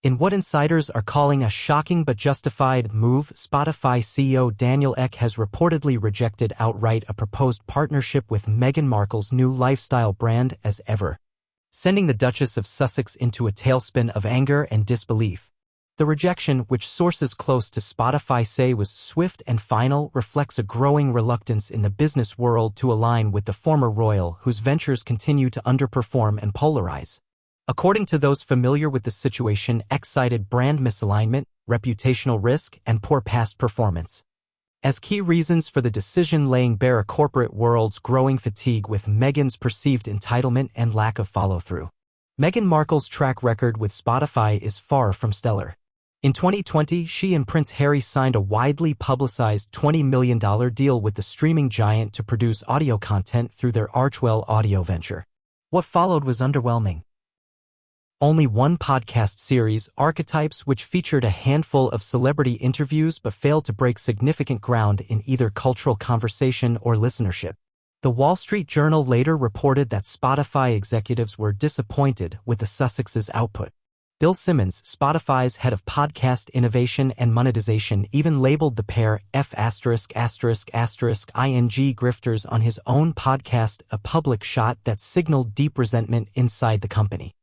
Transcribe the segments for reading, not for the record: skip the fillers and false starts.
In what insiders are calling a shocking but justified move, Spotify CEO Daniel Ek has reportedly rejected outright a proposed partnership with Meghan Markle's new lifestyle brand as ever, sending the Duchess of Sussex into a tailspin of anger and disbelief. The rejection, which sources close to Spotify say was swift and final, reflects a growing reluctance in the business world to align with the former royal whose ventures continue to underperform and polarize. According to those familiar with the situation, Ek cited brand misalignment, reputational risk, and poor past performance as key reasons for the decision, laying bare a corporate world's growing fatigue with Meghan's perceived entitlement and lack of follow-through. Meghan Markle's track record with Spotify is far from stellar. In 2020, she and Prince Harry signed a widely publicized $20 million deal with the streaming giant to produce audio content through their Archwell audio venture. What followed was underwhelming. Only one podcast series, Archetypes, which featured a handful of celebrity interviews but failed to break significant ground in either cultural conversation or listenership. The Wall Street Journal later reported that Spotify executives were disappointed with the Sussexes' output. Bill Simmons, Spotify's head of podcast innovation and monetization, even labeled the pair ing grifters on his own podcast, a public shot that signaled deep resentment inside the company.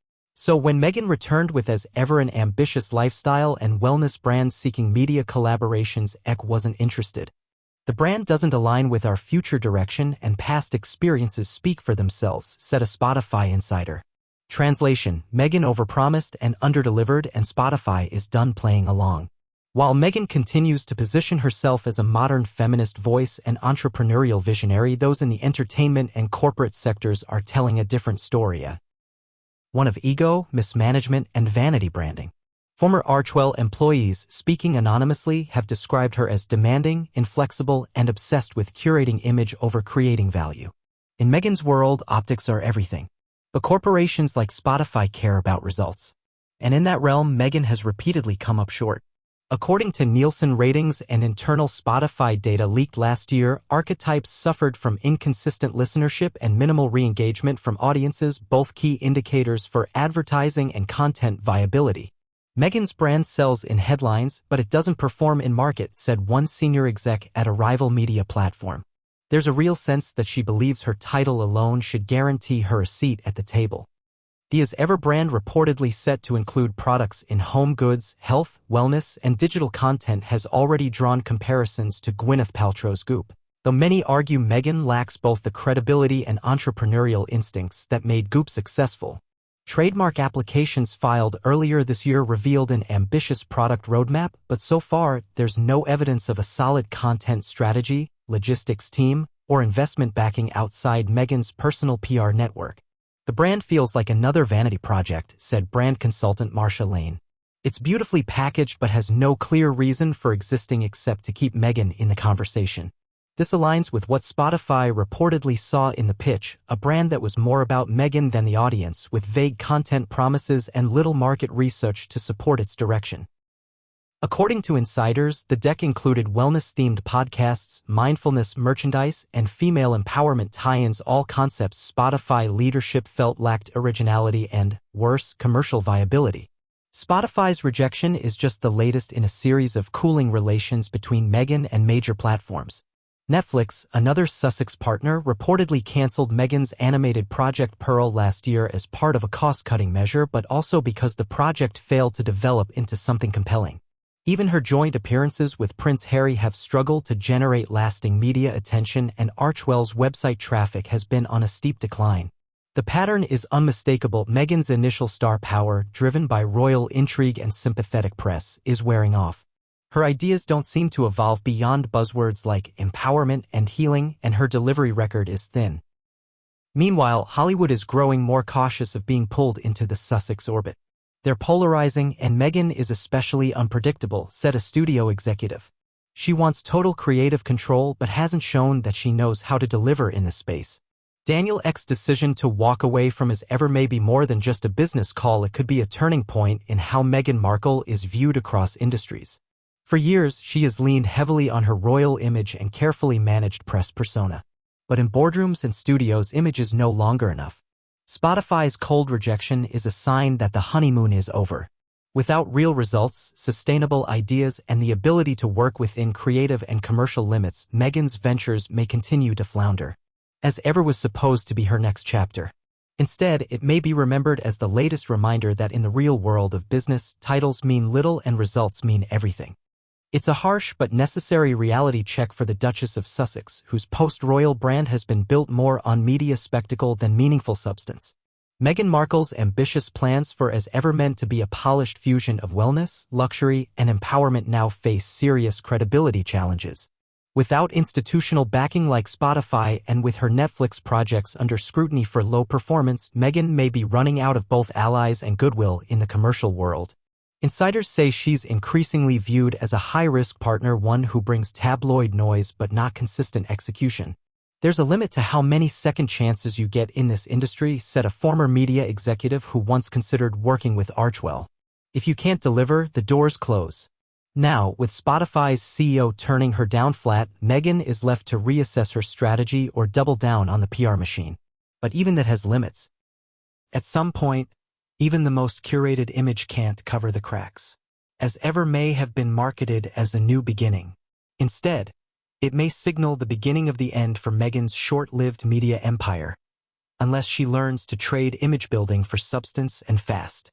So when Meghan returned with as ever an ambitious lifestyle and wellness brand seeking media collaborations, Ek wasn't interested. The brand doesn't align with our future direction and past experiences speak for themselves, said a Spotify insider. Translation: Meghan overpromised and underdelivered, and Spotify is done playing along. While Meghan continues to position herself as a modern feminist voice and entrepreneurial visionary, those in the entertainment and corporate sectors are telling a different story. One of ego, mismanagement, and vanity branding. Former Archwell employees, speaking anonymously, have described her as demanding, inflexible, and obsessed with curating image over creating value. In Meghan's world, optics are everything. But corporations like Spotify care about results. And in that realm, Meghan has repeatedly come up short. According to Nielsen ratings and internal Spotify data leaked last year, Archetypes suffered from inconsistent listenership and minimal re-engagement from audiences, both key indicators for advertising and content viability. Meghan's brand sells in headlines, but it doesn't perform in market, said one senior exec at a rival media platform. There's a real sense that she believes her title alone should guarantee her a seat at the table. The As Ever brand, reportedly set to include products in home goods, health, wellness, and digital content, has already drawn comparisons to Gwyneth Paltrow's Goop. Though many argue Meghan lacks both the credibility and entrepreneurial instincts that made Goop successful. Trademark applications filed earlier this year revealed an ambitious product roadmap, but so far, there's no evidence of a solid content strategy, logistics team, or investment backing outside Meghan's personal PR network. The brand feels like another vanity project, said brand consultant Marsha Lane. It's beautifully packaged but has no clear reason for existing except to keep Meghan in the conversation. This aligns with what Spotify reportedly saw in the pitch, a brand that was more about Meghan than the audience, with vague content promises and little market research to support its direction. According to insiders, the deck included wellness-themed podcasts, mindfulness merchandise, and female empowerment tie-ins, all concepts Spotify leadership felt lacked originality and, worse, commercial viability. Spotify's rejection is just the latest in a series of cooling relations between Meghan and major platforms. Netflix, another Sussex partner, reportedly canceled Meghan's animated Project Pearl last year as part of a cost-cutting measure, but also because the project failed to develop into something compelling. Even her joint appearances with Prince Harry have struggled to generate lasting media attention, and Archwell's website traffic has been on a steep decline. The pattern is unmistakable. Meghan's initial star power, driven by royal intrigue and sympathetic press, is wearing off. Her ideas don't seem to evolve beyond buzzwords like empowerment and healing, and her delivery record is thin. Meanwhile, Hollywood is growing more cautious of being pulled into the Sussex orbit. They're polarizing, and Meghan is especially unpredictable, said a studio executive. She wants total creative control but hasn't shown that she knows how to deliver in this space. Daniel Ek's decision to walk away from As Ever may be more than just a business call. It could be a turning point in how Meghan Markle is viewed across industries. For years, she has leaned heavily on her royal image and carefully managed press persona. But in boardrooms and studios, image is no longer enough. Spotify's cold rejection is a sign that the honeymoon is over. Without real results, sustainable ideas, and the ability to work within creative and commercial limits, Meghan's ventures may continue to flounder, as ever was supposed to be her next chapter. Instead, it may be remembered as the latest reminder that in the real world of business, titles mean little and results mean everything. It's a harsh but necessary reality check for the Duchess of Sussex, whose post-royal brand has been built more on media spectacle than meaningful substance. Meghan Markle's ambitious plans for as ever meant to be a polished fusion of wellness, luxury, and empowerment now face serious credibility challenges. Without institutional backing like Spotify and with her Netflix projects under scrutiny for low performance, Meghan may be running out of both allies and goodwill in the commercial world. Insiders say she's increasingly viewed as a high-risk partner, one who brings tabloid noise but not consistent execution. There's a limit to how many second chances you get in this industry, said a former media executive who once considered working with Archwell. If you can't deliver, the doors close. Now, with Spotify's CEO turning her down flat, Meghan is left to reassess her strategy or double down on the PR machine. But even that has limits. At some point, even the most curated image can't cover the cracks. As ever may have been marketed as a new beginning. Instead, it may signal the beginning of the end for Meghan's short-lived media empire, unless she learns to trade image building for substance and fast.